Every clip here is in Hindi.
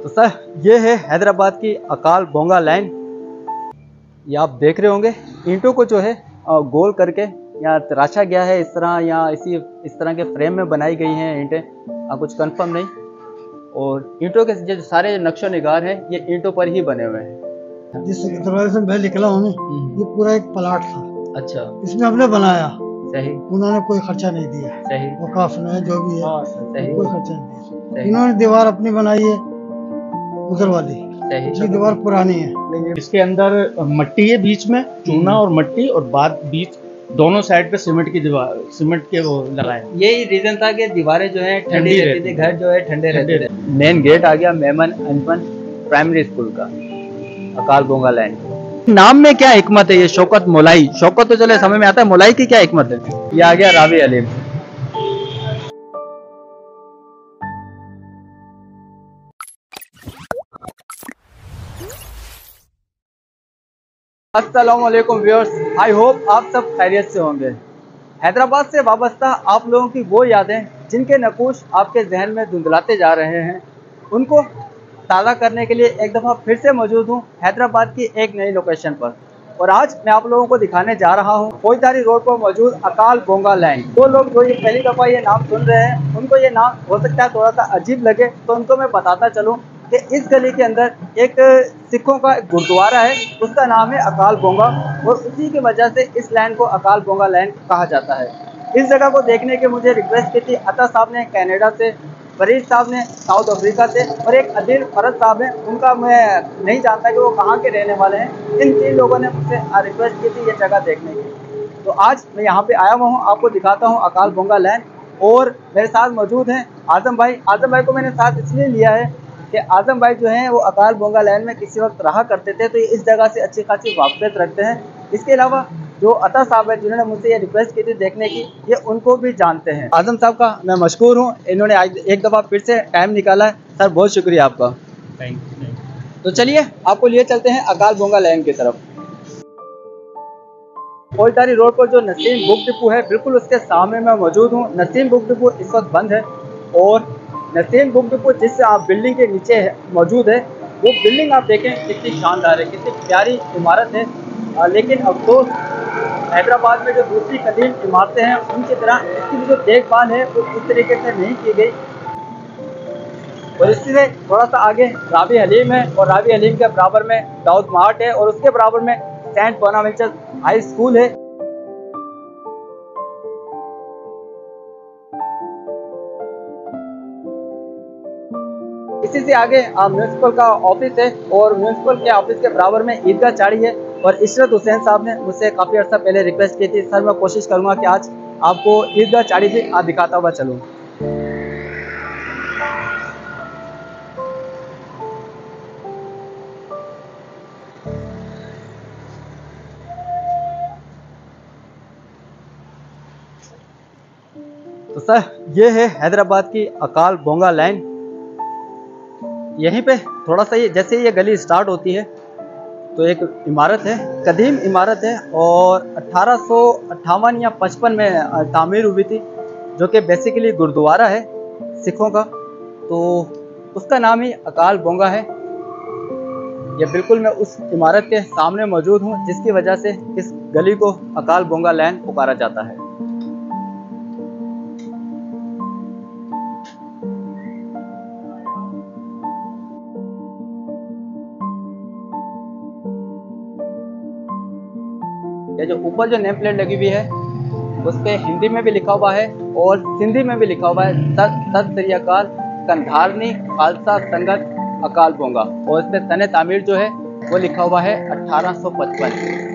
तो सर ये है हैदराबाद की अकाल बोंगा लाइन। ये आप देख रहे होंगे ईंटों को जो है गोल करके यहाँ तराशा गया है इस तरह, या इस तरह के फ्रेम में बनाई गई हैं ईंटें, कुछ कंफर्म नहीं। और ईंटों के जो सारे नक्शो निगार हैं ये ईंटों पर ही बने हुए हैं। जिस दरवाजे से मैं निकला हूँ ये पूरा एक प्लाट था। अच्छा, इसमें हमने बनाया, सही, उन्होंने कोई खर्चा नहीं दिया, सही, वकाफ ने जो भी है सही, कोई खर्चा नहीं दिया। सही, इन्होंने दीवार अपनी बनाई है उधर वाली, सही। ये दीवार पुरानी है। इसके अंदर मट्टी है, बीच में चूना और मट्टी, और बाद बीच दोनों साइड पे सीमेंट की दीवार, सीमेंट के वो लगाए। यही रीजन था कि दीवारें जो है ठंडी रहती थी, घर जो है ठंडे रहते थे। रहते। मेन गेट आ गया मेमन अनपन प्राइमरी स्कूल का, अकाल बोंगा लाइन। नाम में क्या हिकमत है? ये शौकत मोलाई, शौकत तो चले समझ में आता है, मोलाई की क्या हिकमत है? ये आ गया रावी अलीम। अस्सलाम वालेकुम व्यूअर्स, आई होप आप सब खैरियत से होंगे। हैदराबाद से वाबस्ता आप लोगों की वो यादें जिनके नकूश आपके जहन में धुंधलाते जा रहे हैं, उनको ताज़ा करने के लिए एक दफ़ा फिर से मौजूद हूँ हैदराबाद की एक नई लोकेशन पर। और आज मैं आप लोगों को दिखाने जा रहा हूँ फौजदारी रोड पर मौजूद अकाल बोंगा लाइन। वो लोग जो ये पहली दफ़ा ये नाम सुन रहे हैं, उनको ये नाम हो सकता है थोड़ा सा अजीब लगे, तो उनको मैं बताता चलूँ कि इस गली के अंदर एक सिखों का एक गुरुद्वारा है, उसका नाम है अकाल बोंगा, और उसी की वजह से इस लाइन को अकाल बोंगा लाइन कहा जाता है। इस जगह को देखने के मुझे रिक्वेस्ट की थी अता साहब ने कनाडा से, फरीद साहब ने साउथ अफ्रीका से, और एक अदील फरद साहब हैं, उनका मैं नहीं जानता कि वो कहाँ के रहने वाले हैं। इन 3 लोगों ने मुझसे रिक्वेस्ट की थी ये जगह देखने की। तो आज मैं यहाँ पे आया हुआ हूँ, आपको दिखाता हूँ अकाल बोंगा लाइन। और मेरे साथ मौजूद हैं आजम भाई। आजम भाई को मैंने साथ इसलिए लिया है कि आजम भाई जो हैं वो अकाल बोंगा लाइन में किसी वक्त रहा करते थे, तो ये इस जगह से अच्छी खासी वाकफियत रखते हैं। इसके अलावा जो अता साहब है जिन्होंने मुझसे ये रिक्वेस्ट की थी देखने की, ये उनको भी जानते हैं। आजम साहब का मैं मशकूर हूँ, इन्होंने आज एक दफ़ा फिर से टाइम निकाला है। सर बहुत शुक्रिया आपका। Thank you. तो चलिए आपको लिए चलते हैं अकाल बोंगा लाइन की तरफ। फौजदारी रोड पर जो नसीम बुक डिपो है बिल्कुल उसके सामने मैं मौजूद हूँ। नसीम बुक डिपो इस वक्त बंद है, और नसीम बुक डिपो जिस आप बिल्डिंग के नीचे मौजूद है, वो बिल्डिंग आप देखें कितनी शानदार है, कितनी प्यारी इमारत है। लेकिन अफसोस हैदराबाद में जो दूसरी कदीम इमारतें हैं उनकी तरह इसकी जो देखभाल है वो इस तरीके से नहीं की गई। और इससे थोड़ा सा आगे रावी हलीम है, और रावी हलीम के बराबर में दाऊद मार्ट है, और उसके बराबर में सेंट बोनावेंचर हाई स्कूल है। इसी से आगे म्यूनसिपल का ऑफिस है, और म्यूनसिपल के ऑफिस के बराबर में ईदगाह चाड़ी है। और इशरत हुसैन साहब ने मुझसे काफ़ी अर्सा पहले रिक्वेस्ट की थी, सर मैं कोशिश करूंगा कि आज आपको ईदगाह चाड़ी भी दिखाता हुआ चलूँ। तो सर ये है हैदराबाद की अकाल बोंगा लाइन। यहीं पे थोड़ा सा ये जैसे ये गली स्टार्ट होती है तो एक इमारत है, कदीम इमारत है, और 1858 या 55 में तामीर हुई थी, जो कि बेसिकली गुरुद्वारा है सिखों का। तो उसका नाम ही अकाल बोंगा है। ये बिल्कुल मैं उस इमारत के सामने मौजूद हूँ जिसकी वजह से इस गली को अकाल बोंगा लाइन पुकारा जाता है। ये जो ऊपर जो नेम प्लेट लगी हुई है उस पर हिंदी में भी लिखा हुआ है और सिंधी में भी लिखा हुआ है, सत श्री अकाल कंधारनी खालसा संगत अकाल बोंगा, और इस पर सने तामीर जो है वो लिखा हुआ है 1855।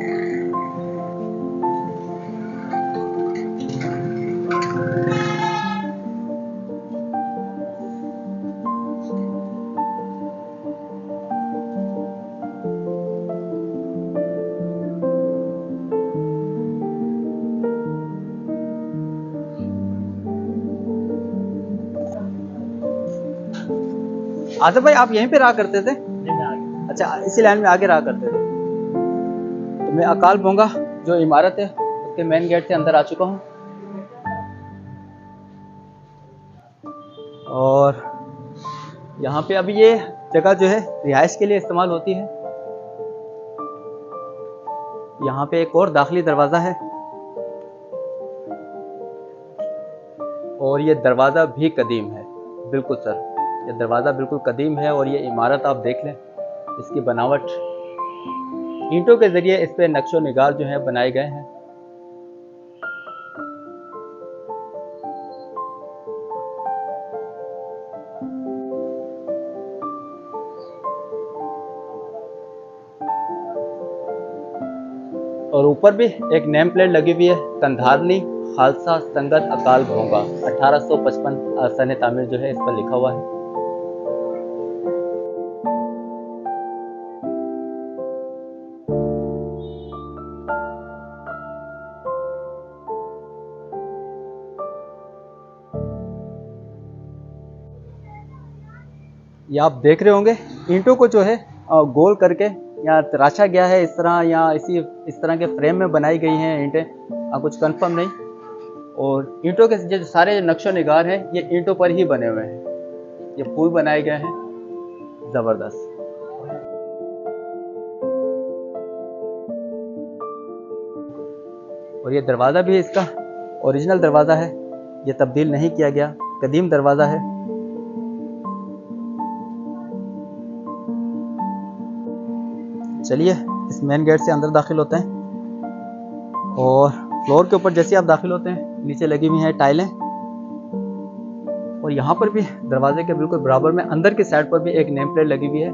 आजम भाई आप यहीं पे रहा करते थे? अच्छा, इसी लाइन में आगे रहा करते थे। तो मैं अकाल बोंगा जो इमारत है उसके मेन गेट से अंदर आ चुका हूँ, और यहाँ पे अभी ये जगह जो है रिहाइश के लिए इस्तेमाल होती है। यहाँ पे एक और दाखिली दरवाज़ा है और ये दरवाज़ा भी कदीम है। बिल्कुल सर, ये दरवाज़ा बिल्कुल कदीम है और ये इमारत आप देख लें, इसकी बनावट ईंटों के ज़रिए इस पे नक्शो निगार जो है बनाए गए हैं। और ऊपर भी एक नेम प्लेट लगी हुई है, कंधारनी खालसा संगत अकाल भोंगा 1855 सन तामीर जो है इस पर लिखा हुआ है। ये आप देख रहे होंगे ईंटों को जो है गोल करके यहाँ तराशा गया है इस तरह, या इस तरह के फ्रेम में बनाई गई हैं ईंटें, कुछ कंफर्म नहीं। और ईंटों के जो सारे नक्शो निगार हैं ये ईंटों पर ही बने हुए हैं, ये फूल बनाए गए हैं, ज़बरदस्त। और ये दरवाज़ा भी इसका ओरिजिनल दरवाज़ा है, ये तब्दील नहीं किया गया, कदीम दरवाज़ा है। चलिए इस मेन गेट से अंदर दाखिल होते हैं और फ्लोर के ऊपर जैसे आप दाखिल होते हैं नीचे लगी हुई हैं टाइलें, और यहाँ पर भी दरवाजे के बिल्कुल बराबर में अंदर की साइड पर भी एक नेम प्लेट लगी हुई है।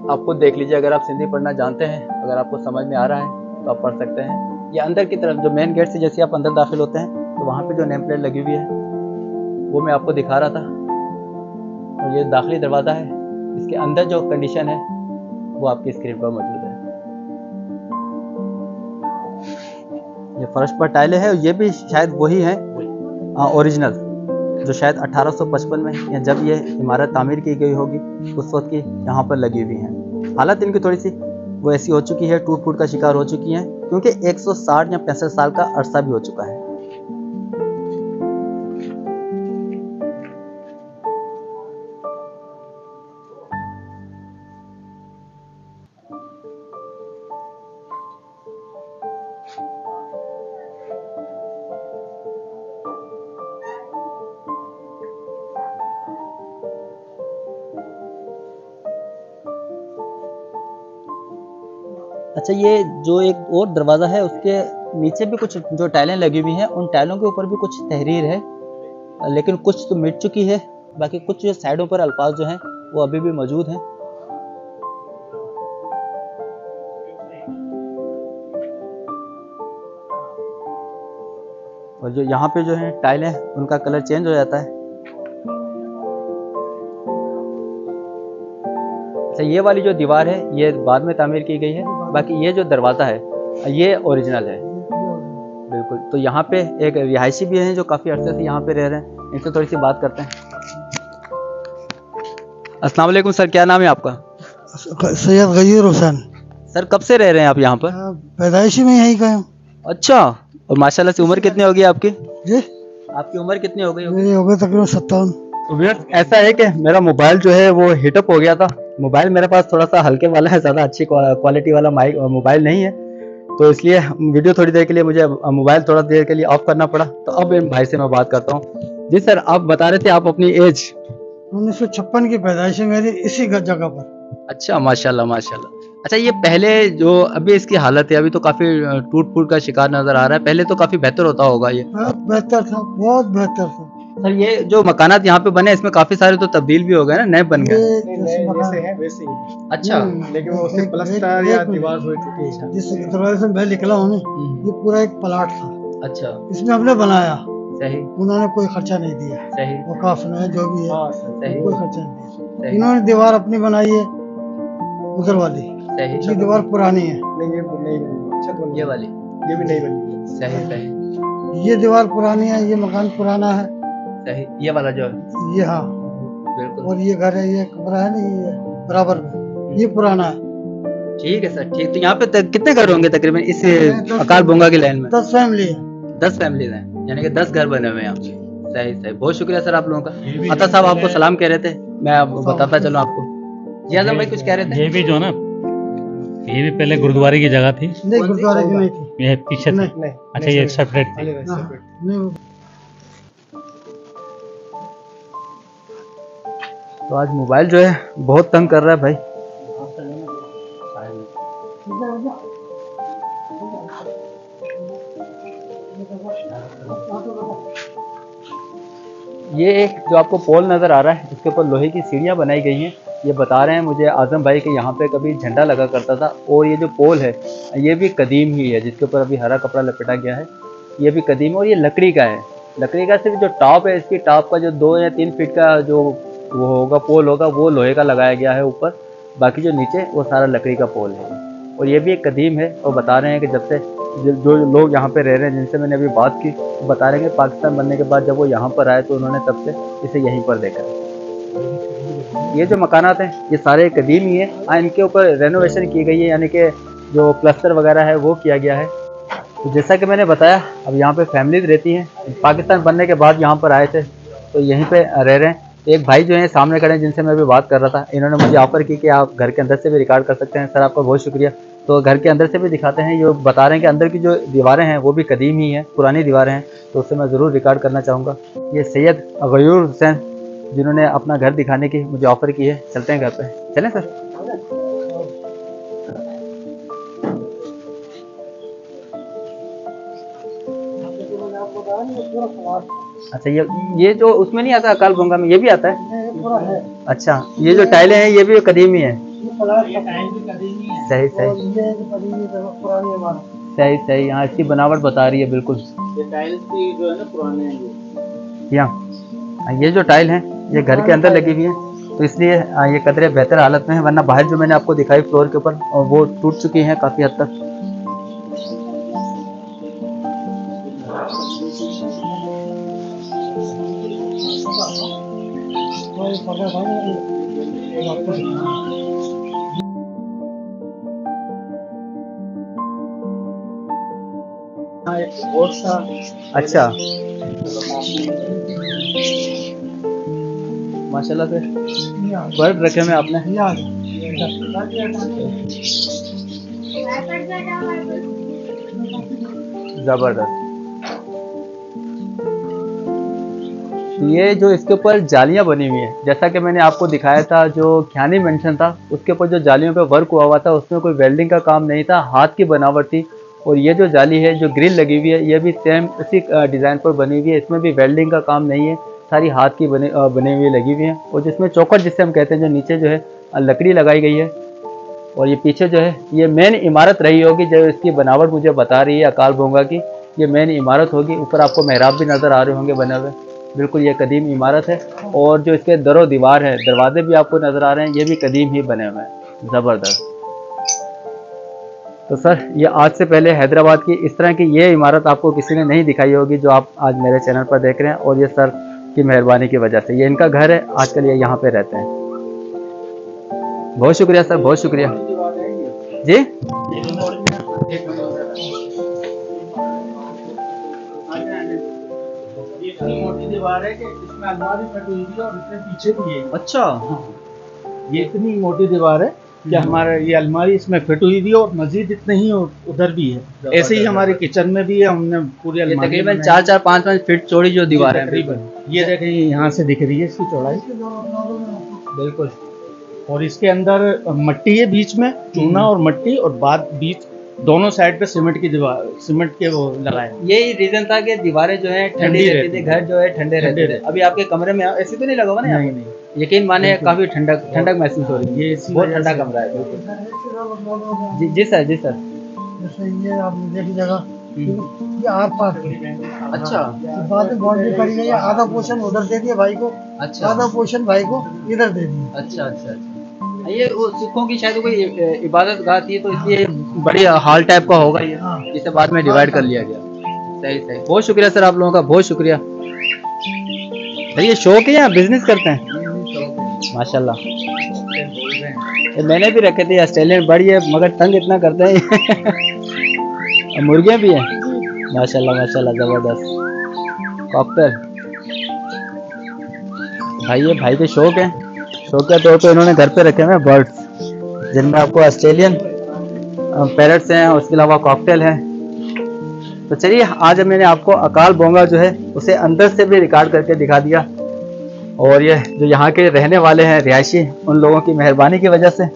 आप खुद देख लीजिए, अगर आप सिंधी पढ़ना जानते हैं, अगर आपको समझ में आ रहा है तो आप पढ़ सकते हैं। ये अंदर की तरफ जो मेन गेट से जैसे आप अंदर दाखिल होते हैं तो वहाँ पे जो नेम प्लेट लगी हुई है वो मैं आपको दिखा रहा था। और ये दाखिली दरवाज़ा है, इसके अंदर जो कंडीशन है वो आपकी स्क्रीन पर मौजूद है। ये फर्श पर टाइलें हैं, ये भी शायद वही है ओरिजिनल जो शायद 1855 में या जब ये इमारत तामीर की गई होगी उस वक्त की यहाँ पर लगी हुई हैं। हालत इनकी थोड़ी सी वो ऐसी हो चुकी है, टूट फूट का शिकार हो चुकी हैं, क्योंकि 160 या 65 साल का अरसा भी हो चुका है। अच्छा, ये जो एक और दरवाज़ा है उसके नीचे भी कुछ जो टाइलें लगी हुई हैं, उन टाइलों के ऊपर भी कुछ तहरीर है, लेकिन कुछ तो मिट चुकी है, बाकी कुछ जो साइडों पर अल्फाज जो हैं वो अभी भी मौजूद हैं। और जो यहाँ पे जो है टाइलें उनका कलर चेंज हो जाता है। अच्छा, ये वाली जो दीवार है ये बाद में तामीर की गई है, बाकी ये जो दरवाज़ा है ये ओरिजिनल है बिल्कुल। तो यहाँ पे एक रिहायशी भी हैं जो काफ़ी अरसे से यहाँ पे रह रहे हैं, इनसे थोड़ी सी बात करते हैं। अस्सलाम वालेकुम सर, क्या नाम है आपका? सैयद गजीर हुसैन। सर कब से रह रहे हैं आप यहाँ पर? पैदाइशी में यहीं का हूँ। अच्छा, और माशाल्लाह से उम्र कितनी होगी आपकी? जी, आपकी उम्र कितनी हो गई? मेरी हो गई तकरीबन 57। तो ऐसा है कि मेरा मोबाइल जो है वो हीटअप हो गया था। मोबाइल मेरे पास थोड़ा सा हल्के वाला है, ज़्यादा अच्छी क्वालिटी वाला मोबाइल नहीं है, तो इसलिए वीडियो थोड़ी देर के लिए मुझे मोबाइल थोड़ा देर के लिए ऑफ करना पड़ा। तो अब भाई से मैं बात करता हूँ। जी सर, आप बता रहे थे आप अपनी एज? 1956 की पैदाइश है मेरी, इसी जगह पर। अच्छा, माशाल्लाह माशाल्लाह। अच्छा, ये पहले जो अभी इसकी हालत है, अभी तो काफ़ी टूट फूट का शिकार नज़र आ रहा है, पहले तो काफ़ी बेहतर होता होगा ये? बहुत बेहतर था, बहुत बेहतर था। सर ये जो मकानात यहाँ पे बने इसमें काफी सारे तो तब्दील भी हो गए ना, नए बन गए? वैसे है वैसे ही। अच्छा, लेकिन वो उससे प्लास्टर या दीवार हो चुकी है। जिस दरवाजे से मैं निकला हूँ ये पूरा एक प्लाट था। अच्छा, इसमें हमने बनाया, सही, उन्होंने कोई खर्चा नहीं दिया, सही, वकाफ ने जो भी है सही, कोई खर्चा नहीं दिया। सही, इन्होंने दीवार अपनी बनाई है उधर वाली, सही, ये दीवार पुरानी है। नहीं, ये नहीं, ये वाली, ये भी नहीं बनी। सही सही, ये दीवार पुरानी है, ये मकान पुराना है, सही, ये वाला जो है, ये हाँ बिल्कुल, और ये घर है, ये कमरा है ना, ये बराबर में, ये पुराना है। ठीक है सर, ठीक। तो यहाँ पे कितने घर होंगे तकरीबन इस अकाल बोंगा की लाइन में? 10 फैमिली है। 10 फैमिलीज हैं, यानी कि 10 घर बने हुए हैं यहाँ पे। सही सही, बहुत शुक्रिया सर आप लोगों का। अता साहब आपको सलाम कह रहे थे। मैं अब बताता चलूँ आपको। जी आजम भाई कुछ कह रहे थे? ये भी जो है ना, ये भी पहले गुरुद्वारे की जगह थी। नहीं गुरुद्वारे की नहीं थी। ये पीछे थी। अच्छा ये सेपरेट थी। नहीं तो आज मोबाइल जो है बहुत तंग कर रहा है भाई। ये एक जो आपको पोल नज़र आ रहा है, इसके ऊपर लोहे की सीढ़ियाँ बनाई गई हैं। ये बता रहे हैं मुझे आजम भाई कि यहाँ पे कभी झंडा लगा करता था, और ये जो पोल है ये भी कदीम ही है, जिसके ऊपर अभी हरा कपड़ा लपेटा गया है। ये भी कदीम है और ये लकड़ी का है। लकड़ी का सिर्फ जो टॉप है, इसकी टॉप का जो 2 या 3 फीट का जो वो होगा पोल होगा, वो लोहे का लगाया गया है ऊपर। बाकी जो नीचे वो सारा लकड़ी का पोल है। और ये भी एक कदीम है। और बता रहे हैं कि जब से जो लोग यहाँ पे रह रहे हैं, जिनसे मैंने अभी बात की, बता रहे हैं कि पाकिस्तान बनने के बाद जब वो यहाँ पर आए तो उन्होंने तब से इसे यहीं पर देखा। ये जो मकानात हैं ये सारे कदीम ही हैं। इनके ऊपर रेनोवेशन की गई है, यानी कि जो प्लास्टर वगैरह है वो किया गया है। तो जैसा कि मैंने बताया, अब यहाँ पे फैमिलीज रहती हैं। पाकिस्तान बनने के बाद यहाँ पर आए थे तो यहीं पे रह रहे हैं। एक भाई जो है सामने खड़े हैं, जिनसे मैं अभी बात कर रहा था, इन्होंने मुझे ऑफर की कि आप घर के अंदर से भी रिकॉर्ड कर सकते हैं। सर आपका बहुत शुक्रिया। तो घर के अंदर से भी दिखाते हैं। जो बता रहे हैं कि अंदर की जो दीवारें हैं वो भी कदीम ही हैं, पुरानी दीवारें हैं, तो उससे मैं ज़रूर रिकॉर्ड करना चाहूँगा। ये सैयद गयूर हुसैन जिन्होंने अपना घर दिखाने की मुझे ऑफ़र की है। चलते हैं घर पे, चलें सर? अच्छा ये जो उसमें नहीं आता अकाल बोंगा में, ये भी आता है? अच्छा ये जो टाइलें हैं ये भी कदीम ही है। सही सही सही सही। यहाँ इसकी बनावट बता रही है बिल्कुल। ये टाइल्स भी जो है ना पुराने हैं। यहाँ ये जो टाइल है ये घर के अंदर लगी हुई है, तो इसलिए ये कदरे बेहतर हालत में है। वरना बाहर जो मैंने आपको दिखाई फ्लोर के ऊपर, वो टूट चुकी हैं काफ़ी हद तक। अच्छा माशाल्लाह से बर्ड रखे में आपने। जबरदस्त। ये जो इसके ऊपर जालियां बनी हुई है, जैसा कि मैंने आपको दिखाया था, जो ख्यानी मेंशन था उसके ऊपर जो जालियों पे वर्क हुआ था, उसमें कोई वेल्डिंग का काम नहीं था, हाथ की बनावट थी। और ये जो जाली है, जो ग्रिल लगी हुई है, ये भी सेम उसी डिज़ाइन पर बनी हुई है। इसमें भी वेल्डिंग का काम नहीं है, सारी हाथ की बनी हुई लगी हुई है। और जिसमें चौखट जिसे हम कहते हैं, जो नीचे जो है लकड़ी लगाई गई है। और ये पीछे जो है ये मेन इमारत रही होगी, जो इसकी बनावट मुझे बता रही है अकाल बोंगा की, ये मेन इमारत होगी। ऊपर आपको मेहराब भी नज़र आ रहे होंगे बने हुए। बिल्कुल ये कदीम इमारत है। और जो इसके दरो दीवार है, दरवाजे भी आपको नज़र आ रहे हैं, ये भी कदीम ही बने हुए हैं। ज़बरदस्त। तो सर ये आज से पहले हैदराबाद की इस तरह की ये इमारत आपको किसी ने नहीं दिखाई होगी, जो आप आज मेरे चैनल पर देख रहे हैं। और ये सर की मेहरबानी की वजह से, ये इनका घर है, आजकल ये यहाँ पे रहते हैं। बहुत शुक्रिया सर, बहुत शुक्रिया जी। इतनी मोटी दीवार है कि इसमें अलमारी फटी हुई है और इसके पीछे भी है। अच्छा ये इतनी मोटी दीवार है कि हमारा ये अलमारी इसमें फिट हुई भी है, और मजीद इतने ही उधर भी है। ऐसे ही हमारे किचन में भी है। हमने पूरी अलमारी तकरीबन 4-5 फीट चौड़ी जो दीवार है तकरीबन, ये देखें यहाँ से दिख रही है इसकी चौड़ाई बिल्कुल। और इसके अंदर मट्टी है बीच में, चूना और मट्टी, और बाद बीच दोनों साइड पे सीमेंट की दीवार, सीमेंट के वो लगाए। यही रीजन था कि दीवारें जो है ठंडी रहती थी, घर जो है ठंडे रहते थे। अभी आपके कमरे में ऐसे तो नहीं लगा हुआ ना? नहीं, यकीन माने काफी ठंडक महसूस हो रही है। ये बहुत ठंडा कमरा है। जी जी सर, जी सर। जैसे ये आप देखिए जगह, ये आर पार अच्छा, बाद में बाउंड्री करी गई है। आधा पोर्शन उधर दे दिया भाई को, अच्छा, आधा पोर्शन भाई को इधर दे दिया। अच्छा अच्छा अच्छा। ये वो सिखों की शायद कोई इबादत गाह थी, तो इसलिए बड़ी हॉल टाइप का होगा ये, जिसे बाद में डिवाइड कर लिया गया। सही सही। बहुत शुक्रिया सर आप लोगों का, बहुत शुक्रिया। सर ये शौक है या बिजनेस करते हैं? माशाल्लाह। ये मैंने भी रखे थे ऑस्ट्रेलियन, बड़ी है मगर तंग इतना करते हैं। मुर्गियाँ भी हैं माशाल्लाह माशाल्लाह, जबरदस्त। कॉकटेल भाई, ये भाई के शौक है। शौकिया तौर पे इन्होंने घर पे रखे हुए हैं बर्ड्स, जिनमें आपको ऑस्ट्रेलियन पैरट्स हैं, उसके अलावा कॉकटेल है। तो चलिए आज मैंने आपको अकाल बोंगा जो है उसे अंदर से भी रिकॉर्ड करके दिखा दिया, और ये जो यहाँ के रहने वाले हैं रिहायशी, उन लोगों की मेहरबानी की वजह से।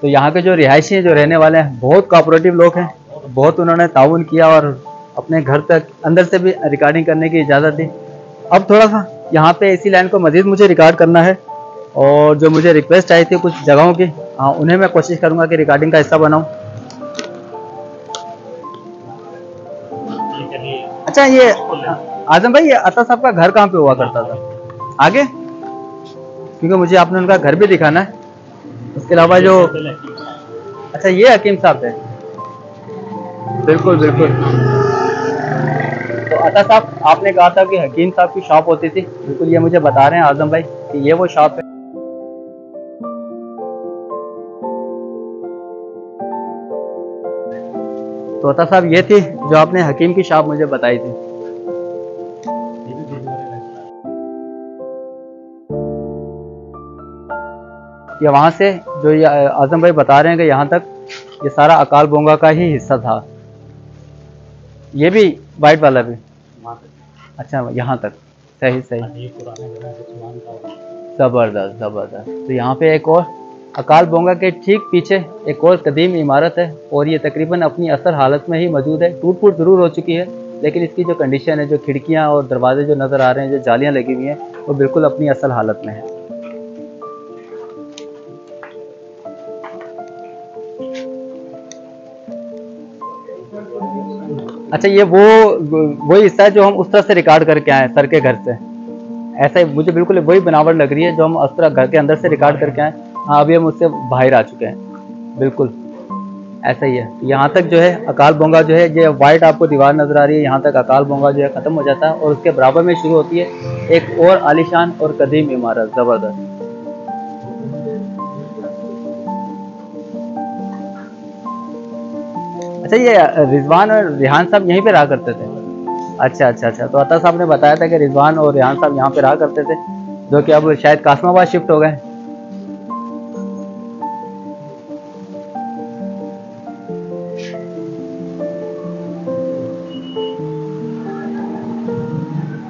तो यहाँ के जो रिहायशी हैं, जो रहने वाले हैं, बहुत कोऑपरेटिव लोग हैं, बहुत उन्होंने ताउन किया और अपने घर तक अंदर से भी रिकॉर्डिंग करने की इजाज़त दी। अब थोड़ा सा यहाँ पे इसी लाइन को मज़ीद मुझे रिकॉर्ड करना है, और जो मुझे रिक्वेस्ट आई थी कुछ जगहों की, हाँ उन्हें मैं कोशिश करूँगा कि रिकॉर्डिंग का हिस्सा बनाऊँ। अच्छा, ये आजम भाई, ये अता साहब का घर कहाँ पे हुआ करता था? आगे, क्योंकि मुझे आपने उनका घर भी दिखाना है। उसके अलावा जो, अच्छा ये हकीम साहब है, बिल्कुल बिल्कुल। तो अता साहब, आपने कहा था कि हकीम साहब की शॉप होती थी, बिल्कुल ये मुझे बता रहे हैं आजम भाई कि ये वो शॉप है। तो अता साहब ये थी जो आपने हकीम की शॉप मुझे बताई थी। ये वहां से जो ये आजम भाई बता रहे हैं कि यहाँ तक ये सारा अकाल बोंगा का ही हिस्सा था। ये भी वाइट वाला भी, अच्छा यहाँ तक, सही सही, जबरदस्त जबरदस्त। तो यहाँ पे एक और अकाल बोंगा के ठीक पीछे एक और कदीम इमारत है, और ये तकरीबन अपनी असल हालत में ही मौजूद है। टूट फूट जरूर हो चुकी है, लेकिन इसकी जो कंडीशन है, जो खिड़कियाँ और दरवाजे जो नज़र आ रहे हैं, जो जालियाँ लगी हुई हैं, वो बिल्कुल अपनी असल हालत में है। अच्छा, ये वो हिस्सा है जो हम उस तरह से रिकॉर्ड करके आए सर के घर से, ऐसा ही मुझे बिल्कुल वही बनावट लग रही है जो हम उस तरह घर के अंदर से रिकॉर्ड करके आए। हाँ, अभी हम उससे बाहर आ चुके हैं, बिल्कुल ऐसा ही है। यहाँ तक जो है अकाल बोंगा जो है, ये वाइट आपको दीवार नजर आ रही है, यहाँ तक अकाल बोंगा जो है खत्म हो जाता है, और उसके बराबर में शुरू होती है एक और आलीशान और कदीम इमारत, जबरदस्त। अच्छा, ये रिजवान और रेहान साहब यहीं पे रहा करते थे? अच्छा अच्छा अच्छा। तो अता साहब ने बताया था कि रिजवान और रेहान साहब यहाँ पे रहा करते थे, जो कि अब शायद कासमाबाद शिफ्ट हो गए।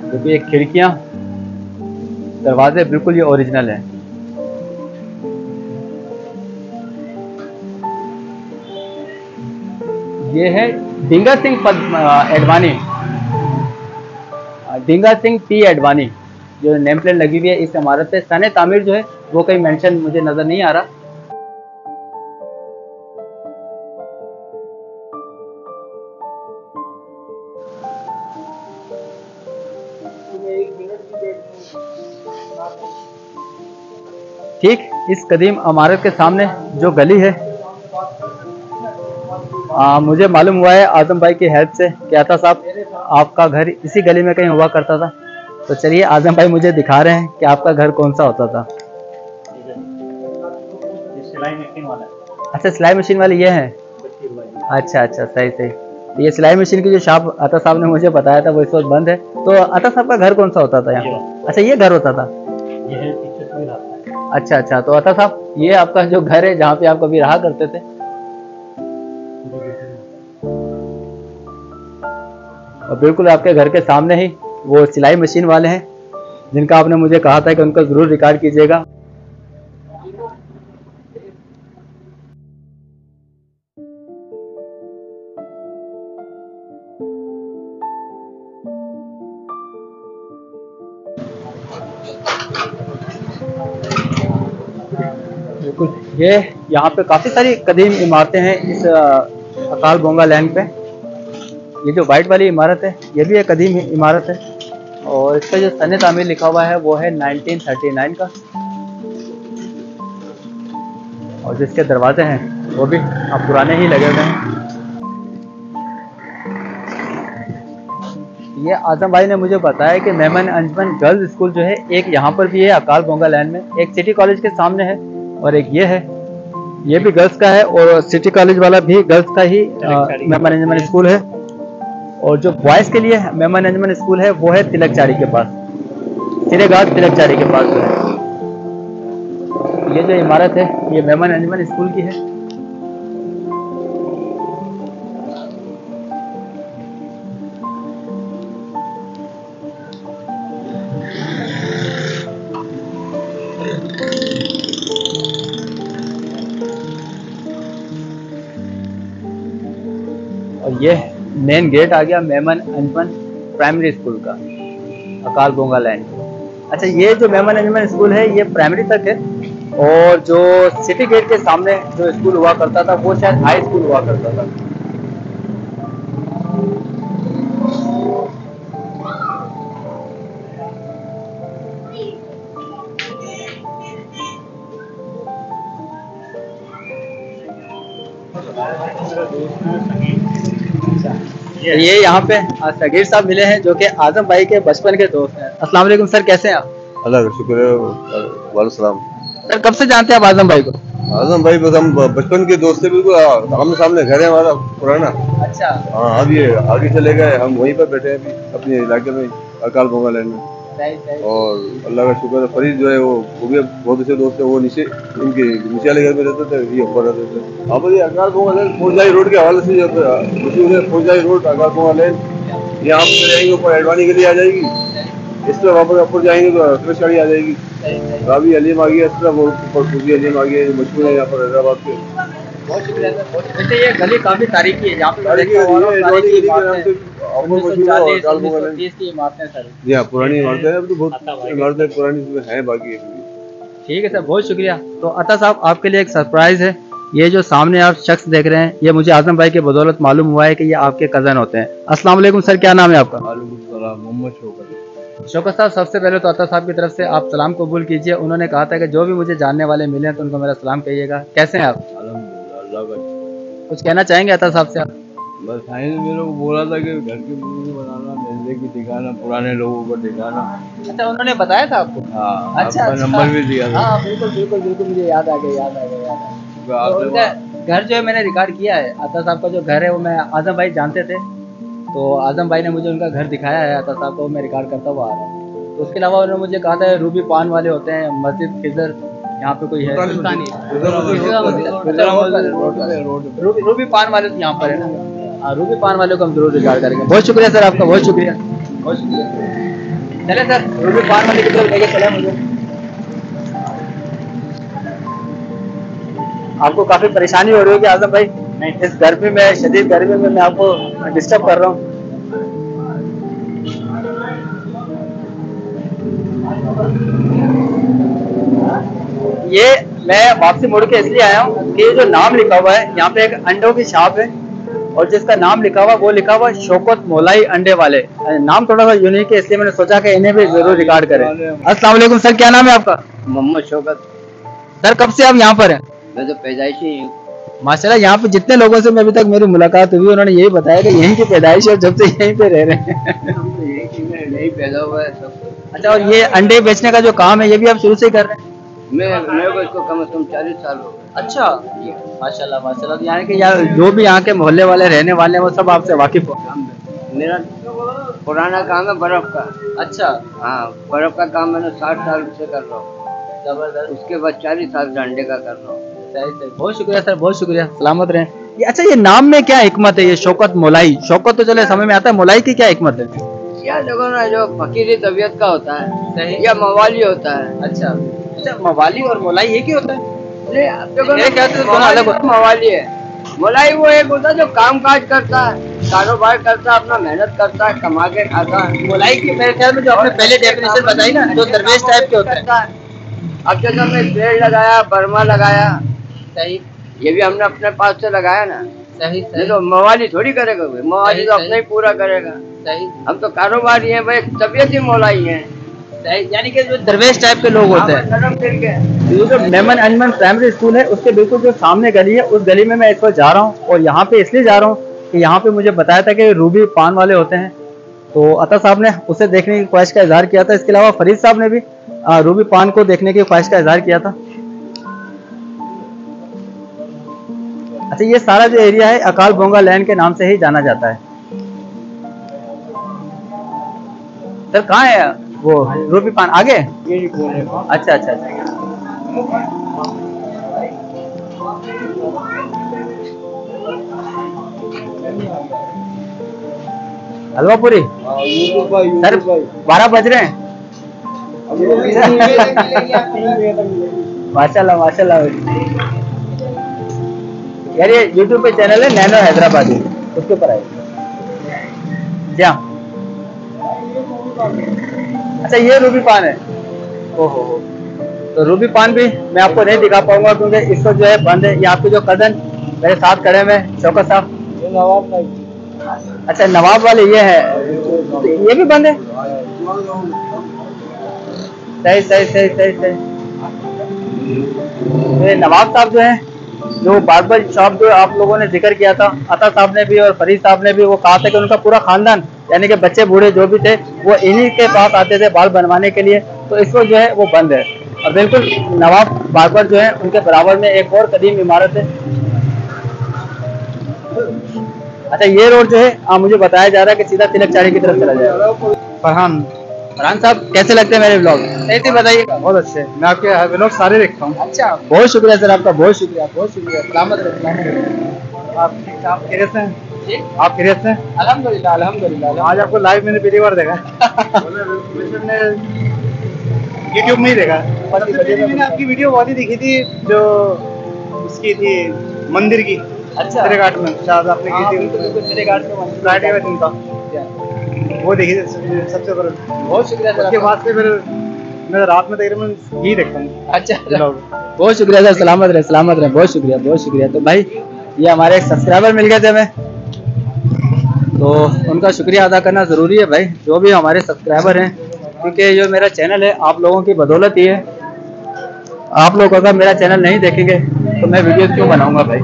क्योंकि ये खिड़कियां, दरवाजे बिल्कुल ये ओरिजिनल है। ये है डिंगा सिंह एडवाणी, डिंगा सिंह पी एडवाणी, जो नेम प्लेट लगी हुई है इस इमारत पे। सने तामीर जो है वो कहीं मेंशन मुझे नजर नहीं आ रहा। ठीक इस कदीम इमारत के सामने जो गली है, मुझे मालूम हुआ है आजम भाई की हेल्प से कि अता साहब आपका घर इसी गली में कहीं हुआ करता था। तो चलिए आजम भाई मुझे दिखा रहे हैं कि आपका घर कौन सा होता था। सिलाई मशीन वाला। अच्छा, सिलाई मशीन वाली ये है। अच्छा अच्छा, सही सही। ये सिलाई मशीन की जो शॉप अता साहब ने मुझे बताया था वो इस वक्त बंद है। तो अता साहब का घर कौन सा होता था यहाँ? अच्छा, ये घर होता था। अच्छा अच्छा। तो अता साहब ये आपका जो घर है जहाँ पे आप कभी रहा करते थे? और बिल्कुल आपके घर के सामने ही वो सिलाई मशीन वाले हैं, जिनका आपने मुझे कहा था कि उनको जरूर रिकॉर्ड कीजिएगा। बिल्कुल, ये यहाँ पे काफी सारी कदीम इमारतें हैं इस अकाल बोंगा लैंड पे। ये जो वाइट वाली इमारत है ये भी एक कदीम इमारत है, और इसका जो सने तामीर लिखा हुआ है वो है 1939 का, और जिसके दरवाजे हैं वो भी अब पुराने ही लगे हुए हैं। ये आजम भाई ने मुझे बताया कि मेमन अंजमन गर्ल्स स्कूल जो है एक यहाँ पर भी है अकाल बोंगा लैंड में, एक सिटी कॉलेज के सामने है, और एक ये है, ये भी गर्ल्स का है, और सिटी कॉलेज वाला भी गर्ल्स का ही मेमन अंजमन स्कूल है। और जो बॉयज़ के लिए मेमन अंजमन स्कूल है वो है तिलकचारी के पास, सिरेघाट तिलकचारी के पास जो है। ये जो इमारत है ये मेमन अंजमन स्कूल की है। और ये मेन गेट आ गया मेमन अंजमन प्राइमरी स्कूल का, अकाल बोंगा लैंड। अच्छा, ये जो मेमन अंजमन स्कूल है ये प्राइमरी तक है, और जो सिटी गेट के सामने जो स्कूल हुआ करता था वो शायद हाई स्कूल हुआ करता था। ये यहाँ पे सगीर साहब मिले हैं जो कि आजम भाई के बचपन के दोस्त हैं। अस्सलाम वालेकुम सर, कैसे हैं आप? अल्लाह का शुक्र है। वालेकुम सलाम। सर कब से जानते हैं आप आजम भाई को? आजम भाई बस हम बचपन के दोस्त थे, बिल्कुल आमने सामने घर है हमारा पुराना। अच्छा। हाँ, अब ये आगे चले गए, हम वहीं पर बैठे हैं अभी अपने इलाके में, अकाल बोंगा लैंड में। और अल्लाह का शुक्र है, फरीद जो है वो भी बहुत अच्छे दोस्त है। वो नीचे इनके नीचे वाले घर में रहते थे, ये ऊपर रहते थे। अब ये अकाल बोंगा लैंड फौजाई रोड के हवाले से मशहूर है। फौजाई रोड अकाल बोंगा लैंड, यहाँ पे जाएंगे ऊपर एडवानी के लिए आ जाएगी, इस तरह वापस ऊपर जाएंगे तो तिलकचारी आ जाएगी। रावी अलीम आ गया, इस तरह ऊपर फूजी अलीम आ गया, मशहूर है यहाँ पर हैदराबाद के। बहुत शुक्रिया सर। वैसे ये गली काफी तारीखी है, यहाँ पे पुरानी इमारतें हैं, अब तो बहुत इमारतें पुरानी हैं बाकी। ठीक है सर, बहुत शुक्रिया। तो अता साहब आपके लिए एक सरप्राइज है। ये जो सामने आप शख्स देख रहे हैं ये मुझे आजम भाई के बदौलत मालूम हुआ है कि ये आपके कजन होते हैं। अस्सलाम वालेकुम सर, क्या नाम है आपका? मोहम्मद शौकत। शौकत साहब, सबसे पहले तो अता साहब की तरफ से आप सलाम कबूल कीजिए। उन्होंने कहा था कि जो भी मुझे जानने वाले मिले तो उनको मेरा सलाम कहिएगा। कैसे हैं आप? कुछ कहना चाहेंगे अता साहब से आप? बस मेरे को बोला था कि घर की वीडियो बनाना, मेले की दिखाना, पुराने लोगों को दिखाना। अच्छा, उन्होंने बताया था आपको? हाँ, अच्छा, आपका नंबर भी दिया था। हाँ बिल्कुल बिल्कुल बिल्कुल, मुझे याद आ गया। तो उनका घर जो है मैंने रिकॉर्ड किया है। अता साहब का जो घर है वो मैं आजम भाई जानते थे, तो आजम भाई ने मुझे उनका घर दिखाया है अता साहब को, मैं रिकॉर्ड करता हुआ आ रहा हूँ। तो उसके अलावा उन्होंने मुझे कहा था रूबी पान वाले होते हैं, मस्जिद खिजर यहाँ पे कोई है, रूबी पान वाले यहाँ पर है ना। हाँ, रूबी पान वाले को हम जरूर रिकॉर्ड करेंगे। बहुत शुक्रिया सर आपका, बहुत शुक्रिया, बहुत शुक्रिया। चले सर, रूबी पान वाले की तरफ लेके चले मुझे। आपको काफी परेशानी हो रही है कि आजम भाई इस गर्मी में, शदीद गर्मी में मैं आपको डिस्टर्ब कर रहा हूँ। ये मैं वापसी मुड़ के इसलिए आया हूँ कि जो नाम लिखा हुआ है यहाँ पे एक अंडों की शॉप है, और जिसका नाम लिखा हुआ वो लिखा हुआ शौकत मोलाई अंडे वाले। नाम थोड़ा सा यूनिक है, इसलिए मैंने सोचा कि इन्हें भी जरूर रिकॉर्ड करें। अस्सलाम वालेकुम सर, क्या नाम है आपका? मोहम्मद शौकत। सर कब से आप यहाँ पर हैं? मैं तो पैदाइशी हूँ। माशाल्लाह, यहाँ पे जितने लोगों से मैं अभी तक मेरी मुलाकात हुई उन्होंने यही बताया कि यहीं की पैदाइश है, जब से यहीं पे रह रहे हैं। यही पैदा हुआ है सब। अच्छा, और ये अंडे बेचने का जो काम है ये भी आप शुरू से ही कर रहे हैं? मेरे को इसको कम से कम 40 साल हो गए। अच्छा, माशाल्लाह माशाल्लाह। यानी कि यार जो भी यहाँ के मोहल्ले वाले रहने वाले हैं वो सब आपसे वाकिफ हो? मेरा पुराना काम है बर्फ का। अच्छा। हाँ, बर्फ का काम मैंने 60 साल से कर रहा हूँ। जबरदस्त। उसके बाद 40 साल से अंडे का कर रहा हूँ। सही। बहुत शुक्रिया सर, बहुत शुक्रिया, सलामत रहें। ये अच्छा, ये नाम में क्या हिकमत है? ये शौकत मोलाई, शौकत तो चले समझ में आता है, मोलाई की क्या हिकमत है? या देखो ना, जो फकीरी तबीयत का होता है सही, या मवाली होता है। अच्छा अच्छा, मवाली और मोलाई एक ही होता है? अलग मवाली है, मोलाई वो एक होता है जो काम काज करता है, कारोबार करता है, अपना मेहनत करता है, कमा के खाता है। मोलाई की मेरे ख्याल में जो आपने पहले डेफिनेशन बताई ना, जो दरवेश टाइप के होता है। अब जैसे हमने पेड़ लगाया, बर्मा लगाया, सही, ये भी हमने अपने पास से लगाया ना। सही सही। तो मवाली थोड़ी करेगा, मवाली तो अपना ही पूरा करेगा। सही। हम तो कारोबारी हैं भाई, तबीयत ही मोलाई है। सही, यानी कि जो दरवेश टाइप के लोग होते हैं। ये जो मेमन अंजमन प्राइमरी स्कूल है उसके बिल्कुल जो सामने गली है, उस गली में मैं इस वक्त जा रहा हूँ, और यहाँ पे इसलिए जा रहा हूँ कि यहाँ पे मुझे बताया था कि रूबी पान वाले होते हैं, तो अता साहब ने उसे देखने की ख्वाहिश का इजहार किया था। इसके अलावा फरीद साहब ने भी रूबी पान को देखने की ख्वाहिश का इजहार किया था। अच्छा, ये सारा जो एरिया है अकाल बोंगा लैंड के नाम से ही जाना जाता है। सर कहाँ है वो रूबी पान? आगे? अच्छा अच्छा अच्छा। हलवा पूरी सर 12 बज रहे हैं। माशाल्लाह माशाल्लाह। यार ये YouTube पे चैनल है नैनो हैदराबादी, उसके ऊपर आए। क्या? अच्छा ये रूबी पान है। ओहो, तो रूबी पान भी मैं आपको नहीं दिखा पाऊंगा क्योंकि इसको जो है बंद है। ये आपके जो कजन मेरे साथ खड़े हुए शौकत साहब। अच्छा नवाब वाले ये है, तो ये भी बंद है। सही सही सही सही सही। तो नवाब साहब जो है, जो बार्बर शॉप जो आप लोगों ने जिक्र किया था, अता साहब ने भी और फरीद साहब ने भी, वो कहा था कि उनका पूरा खानदान यानी कि बच्चे बूढ़े जो भी थे वो इन्हीं के पास आते थे बाल बनवाने के लिए। तो इस वक्त जो है वो बंद है। और बिल्कुल नवाब बार्बर जो है उनके बराबर में एक और कदीम इमारत है। अच्छा ये रोड जो है मुझे बताया जा रहा है कि सीधा तिलकचारी की तरफ चला जाएगा। फरहान साहब कैसे लगते हैं मेरे ब्लॉग? नहीं थी बताइए। बहुत अच्छे, मैं आपके ब्लॉग सारे देखता हूँ। अच्छा बहुत शुक्रिया सर आपका, बहुत शुक्रिया बहुत शुक्रिया। सलामत रहे। आप खैरियत से हैं? आप खैरियत से हैं? अल्हम्दुलिल्लाह अल्हम्दुलिल्लाह। आज आपको लाइव मैंने पहली बार देखा। मैंने यूट्यूब में ही देखा। मैंने आपकी वीडियो बहुत ही देखी थी जो उसकी थी मंदिर की। अच्छा मेरे घाट में शायद आपने की थी। मेरे घाट में फ्राइडे का दिन था वो देखी सबसे पहले। बहुत शुक्रिया सर। उसके बाद से फिर मैं रात में तकरीबन ही देखता हूँ। अच्छा बहुत शुक्रिया सर, सलामत रहे सलामत रहे। बहुत शुक्रिया बहुत शुक्रिया। तो भाई ये हमारे एक सब्सक्राइबर मिल गए थे हमें, तो उनका शुक्रिया अदा करना ज़रूरी है भाई, जो भी हमारे सब्सक्राइबर हैं, क्योंकि जो मेरा चैनल है आप लोगों की बदौलत ही है। आप लोग अगर मेरा चैनल नहीं देखेंगे तो मैं वीडियो क्यों बनाऊंगा भाई।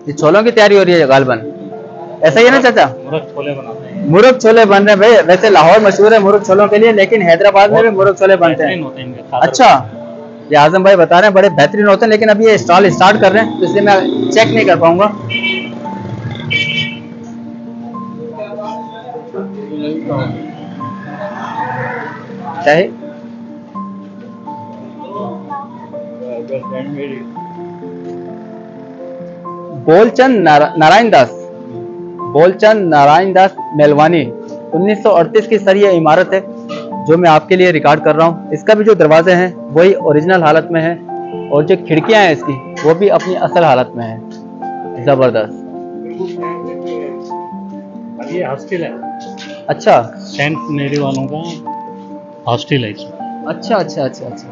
ये छोलों की तैयारी हो रही है गालबन, ऐसा ही है ना चाचा? मुर्ग छोले बनाते हैं। मुर्ग छोले बन रहे हैं भाई। वैसे लाहौर मशहूर है मुर्ग छोलों के लिए, लेकिन हैदराबाद में भी मुर्ग छोले बनते हैं। अच्छा ये आजम भाई बता रहे हैं बड़े बेहतरीन होते हैं, लेकिन अभी ये स्टॉल स्टार्ट कर रहे हैं तो इसलिए मैं चेक नहीं कर पाऊंगा। चाहे बोलचंद नारायण दास, बोलचंद नारायण दास मेलवानी 1938 की सर ये इमारत है जो मैं आपके लिए रिकॉर्ड कर रहा हूँ। इसका भी जो दरवाजे हैं वही ओरिजिनल हालत में है और जो खिड़कियां हैं इसकी वो भी अपनी असल हालत में है। जबरदस्त। ये हॉस्टल है। अच्छा सेंट मेरी वालों का हॉस्टल है इसमें। अच्छा अच्छा अच्छा अच्छा।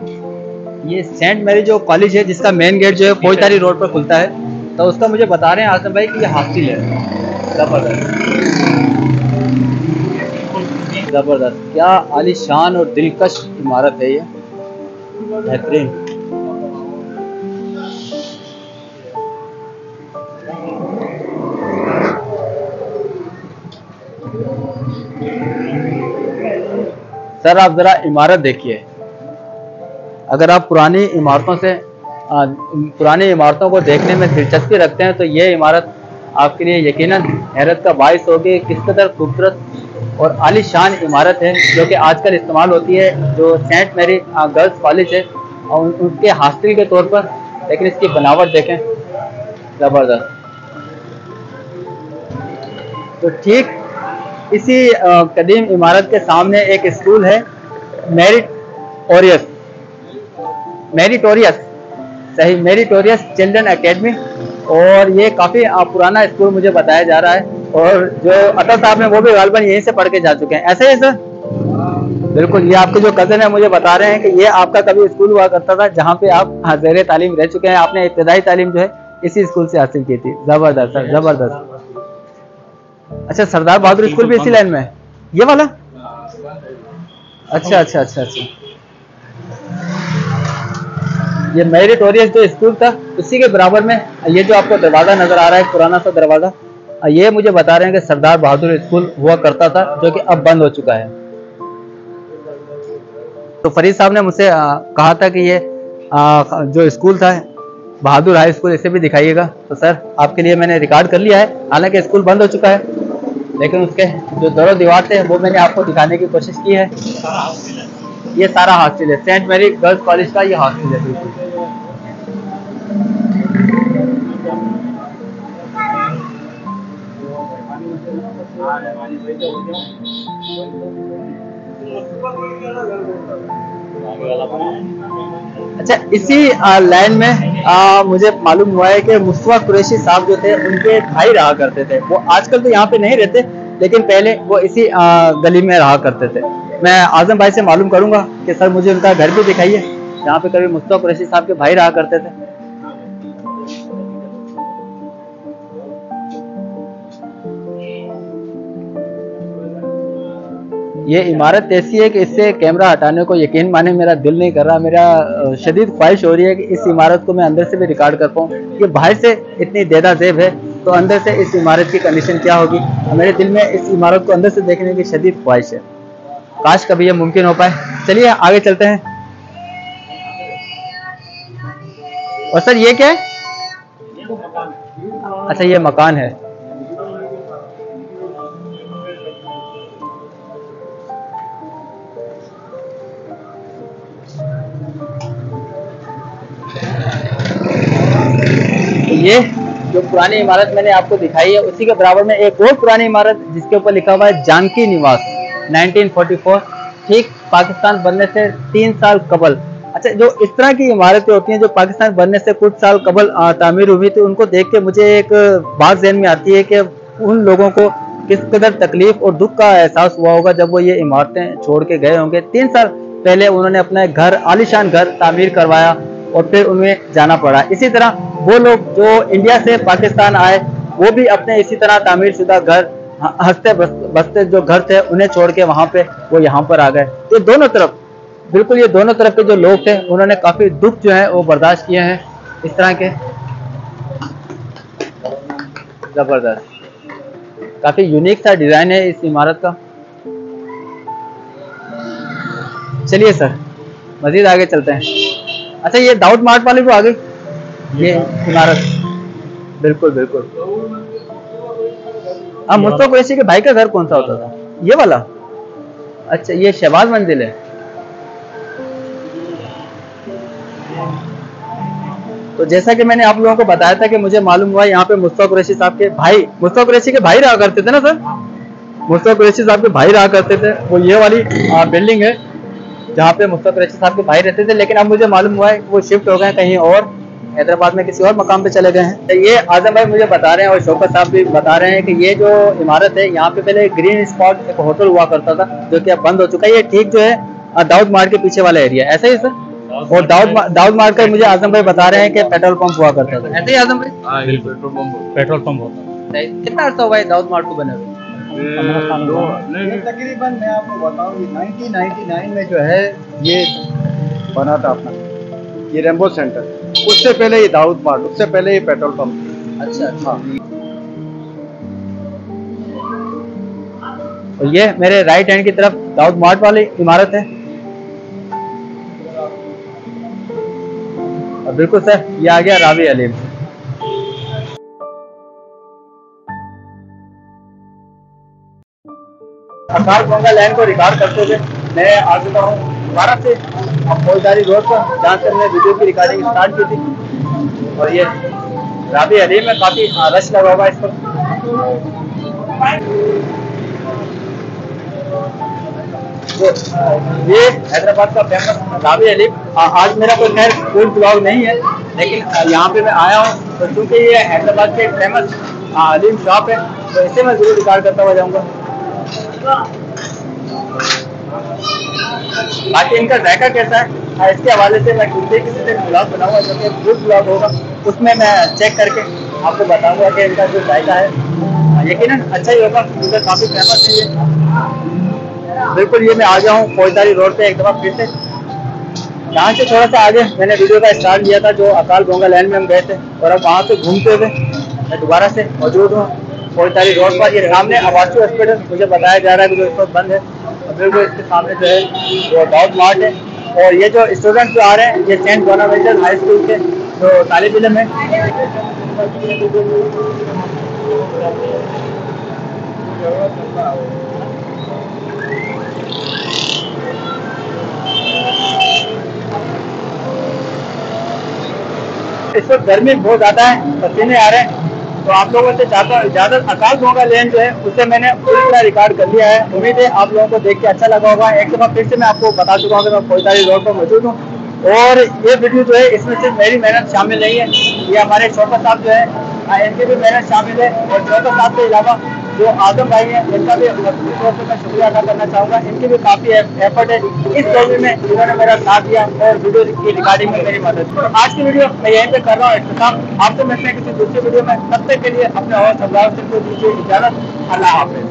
ये सेंट मैरी जो कॉलेज है जिसका मेन गेट जो है फौजदारी रोड पर खुलता है, तो उसका मुझे बता रहे हैं आसम भाई कि ये हॉस्टल है। जबरदस्त जबरदस्त। क्या आलीशान और दिलकश इमारत है ये, बेहतरीन। सर आप जरा इमारत देखिए, अगर आप पुरानी इमारतों को देखने में दिलचस्पी रखते हैं तो ये इमारत आपके लिए यकीनन हैरत का बाइस होगी। किस कदर खूबसूरत और आलीशान इमारत है जो कि आजकल इस्तेमाल होती है, जो सेंट मैरी गर्ल्स कॉलेज है और उनके हॉस्टल के तौर पर, लेकिन इसकी बनावट देखें ज़बरदस्त। तो ठीक इसी कदीम इमारत के सामने एक स्कूल है मेरिटोरियस सही मेरिटोरियस चिल्ड्रन एकेडमी, और ये काफ़ी पुराना स्कूल मुझे बताया जा रहा है, और जो अता साहब हैं वो भी गालबन यहीं से पढ़ के जा चुके हैं। ऐसे ही सर? बिल्कुल। ये आपके जो कज़न है मुझे बता रहे हैं कि ये आपका कभी स्कूल हुआ करता था जहाँ पे आप ज़ेर तालीम रह चुके हैं। आपने इब्तदाई तालीम जो है इसी स्कूल से हासिल की थी। ज़बरदस्त सर ज़बरदस्त। अच्छा सरदार बहादुर स्कूल भी इसी लाइन में है ये वाला? अच्छा अच्छा अच्छा अच्छा। ये मेरिटोरियस जो स्कूल था उसी के बराबर में ये जो आपको दरवाजा नजर आ रहा है, पुराना सा दरवाजा, ये मुझे बता रहे हैं कि सरदार बहादुर स्कूल हुआ करता था जो कि अब बंद हो चुका है। तो फरीद साहब ने मुझसे कहा था कि ये जो स्कूल था बहादुर हाई स्कूल, इसे भी दिखाइएगा। तो सर आपके लिए मैंने रिकॉर्ड कर लिया है, हालांकि स्कूल बंद हो चुका है, लेकिन उसके जो दरों दीवार थे वो मैंने आपको दिखाने की कोशिश की है। ये सारा हॉस्टल है, सेंट मैरी गर्ल्स कॉलेज का ये हॉस्टल है बिल्कुल। अच्छा, इसी लाइन में मुझे मालूम हुआ है कि मुस्तफा कुरैशी साहब जो थे उनके भाई रहा करते थे। वो आजकल तो यहाँ पे नहीं रहते, लेकिन पहले वो इसी गली में रहा करते थे। मैं आजम भाई से मालूम करूंगा कि सर मुझे उनका घर भी दिखाइए, जहाँ पे कभी मुस्तफा कुरैशी साहब के भाई रहा करते थे। ये इमारत ऐसी है कि इससे कैमरा हटाने को यकीन माने मेरा दिल नहीं कर रहा। मेरा शदीद ख्वाहिश हो रही है कि इस इमारत को मैं अंदर से भी रिकॉर्ड कर पाऊँ कि बाहर से इतनी देदा जेब है तो अंदर से इस इमारत की कंडीशन क्या होगी। मेरे दिल में इस इमारत को अंदर से देखने की शदीद ख्वाहिश है, काश कभी ये मुमकिन हो पाए। चलिए आगे चलते हैं। और सर ये क्या है? अच्छा, ये मकान है। ये जो पुरानी इमारत मैंने आपको दिखाई है, उसी के बराबर में एक और पुरानी इमारत जिसके ऊपर लिखा हुआ है जानकी निवास 1944, ठीक पाकिस्तान बनने से 3 साल कबल। अच्छा, जो इस तरह की इमारतें होती हैं जो पाकिस्तान बनने से कुछ साल कबल तामीर हुई थी, उनको देख के मुझे एक बात ज़हन में आती है कि उन लोगों को किस कदर तकलीफ और दुख का एहसास हुआ होगा जब वो ये इमारतें छोड़ के गए होंगे। 3 साल पहले उन्होंने अपना घर, आलीशान घर तामीर करवाया और फिर उन्हें जाना पड़ा। इसी तरह वो लोग जो इंडिया से पाकिस्तान आए, वो भी अपने इसी तरह तामीर शुदा घर, हंसते बसते जो घर थे उन्हें छोड़ के वहां पे वो यहाँ पर आ गए। ये दोनों तरफ, बिल्कुल ये दोनों तरफ के जो लोग थे उन्होंने काफी दुख जो है वो बर्दाश्त किए हैं इस तरह के। जबरदस्त, काफी यूनिक सा डिजाइन है इस इमारत का। चलिए सर मजीद आगे चलते हैं। अच्छा, ये दाऊद मार्ट वाले को आ गई ये इमारत, बिल्कुल बिल्कुल। हाँ, मुस्तफा कुरैशी के भाई का घर कौन सा होता था? ये वाला? अच्छा, ये शहबाज मंजिल है। तो जैसा कि मैंने आप लोगों को बताया था कि मुझे मालूम हुआ यहाँ पे मुस्तफा कुरैशी साहब के भाई, मुस्तफा कुरैशी के भाई रहा करते थे ना सर? मुस्तफा कुरैशी साहब के भाई रहा करते थे। वो ये वाली बिल्डिंग है जहाँ पे मुस्तफा कुरैशी साहब के भाई रहते थे, लेकिन अब मुझे मालूम हुआ है वो शिफ्ट हो गए कहीं और, हैदराबाद में किसी और मकाम पे चले गए हैं। तो ये आजम भाई मुझे बता रहे हैं और शौकत साहब भी बता रहे हैं कि ये जो इमारत है यहाँ पे पहले ग्रीन स्पॉट एक होटल हुआ करता था जो कि अब बंद हो चुका है। ये ठीक जो है दाऊद मार्ट के पीछे वाला एरिया, ऐसा ही सर? और दाऊद मार्ट का मुझे आजम भाई बता रहे हैं कि पेट्रोल पंप हुआ करता था, ऐसे ही आजम भाई? पेट्रोल पंप होता है। कितना अर्सा हुआ है दाऊद मार्ट को बने हुए? तकरीबन मैं आपको बताऊँ 1999 में जो है ये बना था अपना, ये रेम्बो सेंटर। उससे पहले ये दाऊद मार्ट, उससे पहले ये पेट्रोल पंप। अच्छा अच्छा। और ये मेरे राइट हैंड की तरफ दाऊद मार्ट वाली इमारत है। और बिल्कुल सर ये आ गया रावी अलीम। अकाल गंगा लैंड को रिकॉर्ड करते हुए मैं आ चुका हूँ दोबारा से फौजदारी रोड पर, जहाँ से मैंने वीडियो की रिकॉर्डिंग स्टार्ट की थी। और ये रावी अलीम में काफी रश लगा हुआ है इस पर। तो ये हैदराबाद का फेमस रावी अलीम। आज मेरा कोई खैर फूड ब्लॉग नहीं है, लेकिन यहाँ पे मैं आया हूँ तो क्योंकि ये हैदराबाद के एक फेमस अलीम शॉप है, तो इसे मैं जरूर रिकॉर्ड करता हुआ जाऊँगा। बाकी इनका जायका कैसा है इसके हवाले से मैं दूसरे किसी दिन ब्लॉग बनाऊंगा, जो कि फूड ब्लॉग होगा, उसमें मैं चेक करके आपको बताऊंगा कि इनका जो जायका है यकीनन अच्छा ही होगा, क्योंकि काफ़ी फेमस है ये। बिल्कुल ये मैं आ गया हूँ फौजदारी रोड पे एक दफ़ा फिर से। यहाँ से थोड़ा सा आगे मैंने वीडियो का स्टार्ट लिया था जो अकाल गंगा लैंड में हम गए थे, और अब वहाँ से घूमते हुए मैं दोबारा से मौजूद हूँ फौजदारी रोड पर। ये सामने आवासी हॉस्पिटल मुझे बताया जा रहा है कि जो इस वक्त बंद है, और बिल्कुल इसके सामने जो है वो दाऊद मार्ट है। और ये जो स्टूडेंट जो आ रहे हैं ये सेंट बोनावेंचर हाई स्कूल के तो तालिब इल्म है। इस वक्त गर्मी बहुत ज्यादा है, पसीने आ रहे हैं, तो आप लोगों से चाहता हूँ इजाजत। अकाल भोंगा लेन जो है उसे मैंने पूरी तरह रिकॉर्ड कर लिया है। उम्मीद है आप लोगों को देख के अच्छा लगा होगा। एक दफा फिर से मैं आपको बता चुका हूँ कि मैं फौजदारी रोड पर मौजूद हूँ और ये वीडियो जो है इसमें सिर्फ मेरी मेहनत शामिल नहीं है, ये हमारे शौकत साहब जो है इनकी भी मेहनत शामिल है। और शौकत साहब के अलावा जो आजम भाई हैं इनका भी मजबूती तौर पर मैं शुक्रिया अदा करना चाहूँगा। इनकी भी काफ़ी एफर्ट है इस दौर में, इन्होंने मेरा साथ दिया और वीडियो की रिकॉर्डिंग में मेरी मदद। तो आज की वीडियो मैं यहीं पे कर रहा हूँ इख्तिताम। आपसे मिलते हैं किसी दूसरी वीडियो में, तब तक के लिए अपने और समझाओ से दीजिए इजाज़त। अल्लाह हाफ़िज़।